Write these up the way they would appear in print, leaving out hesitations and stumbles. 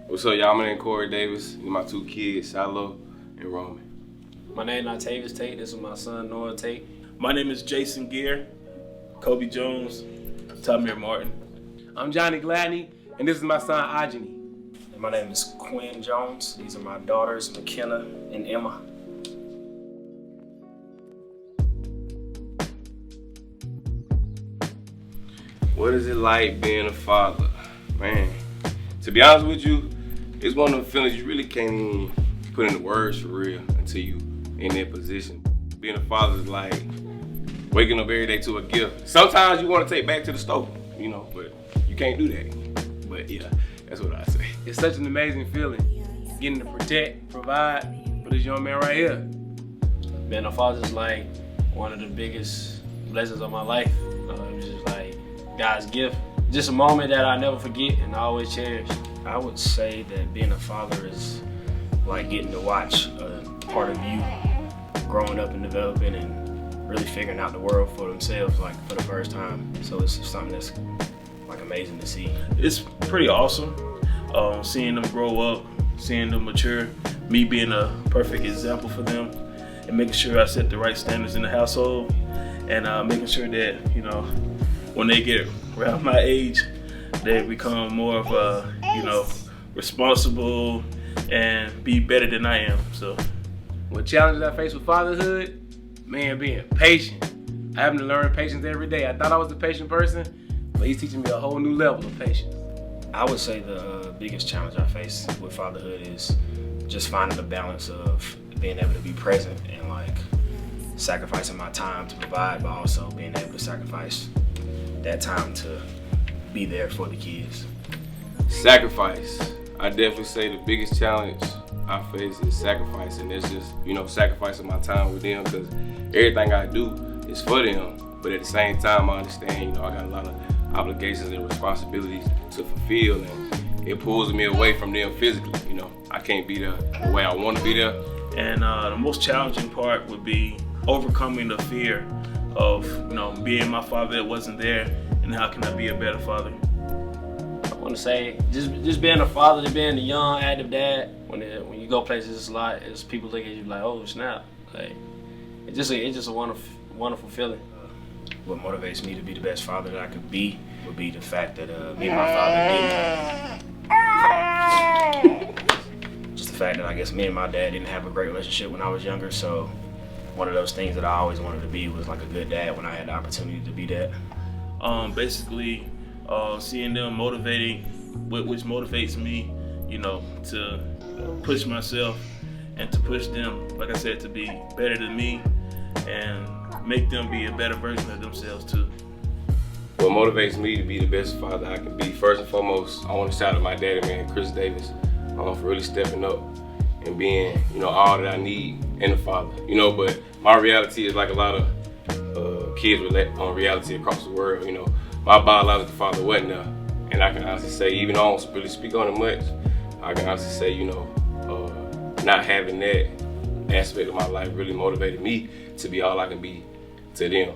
What's up, y'all? My name is Corey Davis. These are my two kids, Shiloh and Roman. My name is Octavius Tate. This is my son, Noah Tate. My name is Jason Gear, Kobe Jones, Tamir Martin. I'm Johnny Gladney, and this is my son, Ajani. My name is Quinn Jones. These are my daughters, McKenna and Emma. What is it like being a father? Man, to be honest with you, it's one of the feelings you really can't even put into words for real until you in that position. Being a father is like waking up every day to a gift. Sometimes you want to take back to the stove, but you can't do that. But yeah, that's what I say. It's such an amazing feeling, getting to protect, provide for this young man right here. Being a father is like one of the biggest blessings of my life. It was just like God's gift. Just a moment that I never forget and I always cherish. I would say that being a father is like getting to watch a part of you growing up and developing and really figuring out the world for themselves, like for the first time. So it's something that's like amazing to see. It's pretty awesome seeing them grow up, seeing them mature, me being a perfect example for them, and making sure I set the right standards in the household, and making sure that, when they get around my age, they become more of a, responsible and be better than I am. So, what challenges I face with fatherhood? Man, being patient. I having to learn patience every day. I thought I was a patient person, but he's teaching me a whole new level of patience. I would say the biggest challenge I face with fatherhood is just finding the balance of being able to be present and like sacrificing my time to provide, but also being able to sacrifice that time to be there for the kids. Sacrifice. I definitely say the biggest challenge I face is sacrificing. It's just, sacrificing my time with them, because everything I do is for them. But at the same time, I understand, I got a lot of obligations and responsibilities to fulfill, and it pulls me away from them physically. I can't be there the way I want to be there. And the most challenging part would be overcoming the fear of, being my father that wasn't there, and how can I be a better father? I want to say just being a father, just being a young, active dad. When you go places, it's a lot. It's people look at you like, oh snap! Like it's just a wonderful feeling. What motivates me to be the best father that I could be would be the fact that me and my father didn't. Just the fact that I guess me and my dad didn't have a great relationship when I was younger. So one of those things that I always wanted to be was like a good dad when I had the opportunity to be that. Basically, seeing them motivating, which motivates me, to push myself and to push them, like I said, to be better than me and make them be a better version of themselves too. What motivates me to be the best father I can be, first and foremost, I want to shout out my daddy, man, Chris Davis, for really stepping up and being, all that I need in a father. But my reality is like a lot of kids on reality across the world. My biological father wasn't there, and I can honestly say, even though I don't really speak on it much, I can honestly say, not having that aspect of my life really motivated me to be all I can be to them.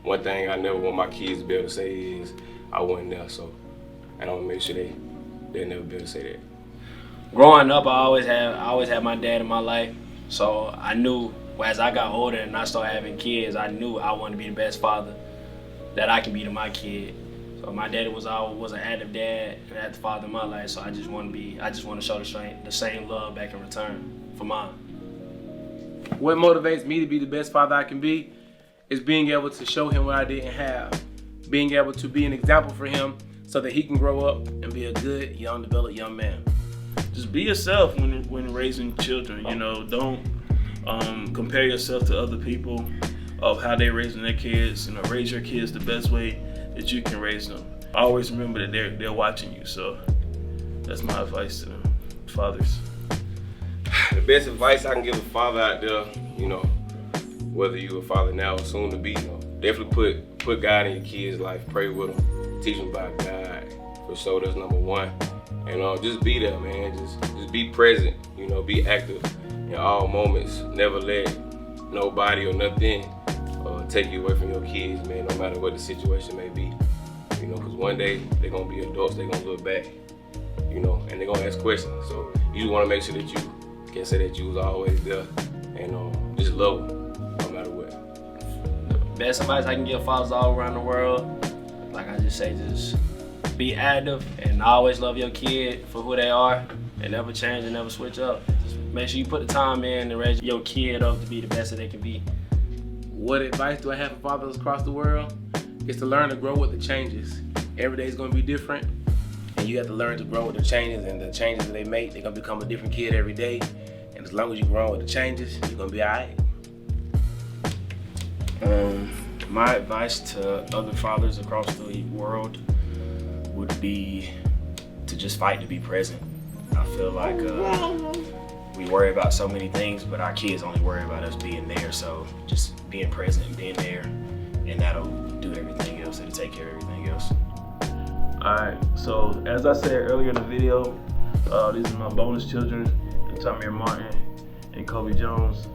One thing I never want my kids to be able to say is I wasn't there, so I want to make sure they'll never be able to say that. Growing up, I always had my dad in my life, so I knew as I got older and I started having kids, I knew I wanted to be the best father that I can be to my kid. So my daddy was an active dad and active father in my life, so I just want to show the same love back in return for mine. What motivates me to be the best father I can be is being able to show him what I didn't have, being able to be an example for him so that he can grow up and be a good, young, developed young man. Just be yourself when raising children. Don't compare yourself to other people of how they're raising their kids. Raise your kids the best way that you can raise them. Always remember that they're watching you. So that's my advice to them, fathers. The best advice I can give a father out there, whether you're a father now or soon to be, definitely put God in your kids' life. Pray with them, teach them about God. For sure, that's number one. And just be there, man. Just be present. Be active in all moments. Never let nobody or nothing take you away from your kids, man. No matter what the situation may be. You know, because one day they're gonna be adults, they're gonna look back, you know, and they're gonna ask questions. So you want to make sure that you can say that you was always there and just love them no matter what. Best advice I can give fathers all around the world, like I just say, just be active and always love your kid for who they are and never change and never switch up. Just make sure you put the time in and raise your kid up to be the best that they can be. What advice do I have for fathers across the world? It's to learn to grow with the changes. Every day is going to be different, and you have to learn to grow with the changes, and the changes that they make, they're going to become a different kid every day. And as long as you grow with the changes, you're going to be all right. My advice to other fathers across the world would be to just fight to be present. I feel like we worry about so many things, but our kids only worry about us being there. So just being present and being there, and that'll do everything else. It'll take care of everything else. Alright, so as I said earlier in the video, these are my bonus children, Tamir Martin and Kobe Jones.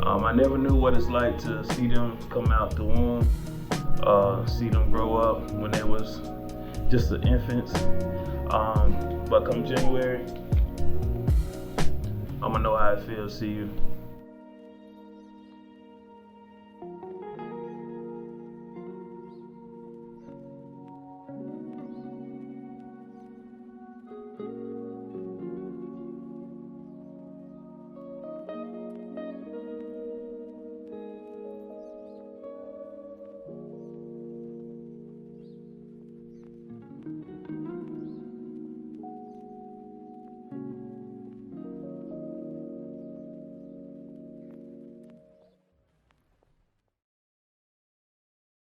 I never knew what it's like to see them come out the womb, see them grow up when they was just the infants. But come January, I'm gonna know how it feels to see you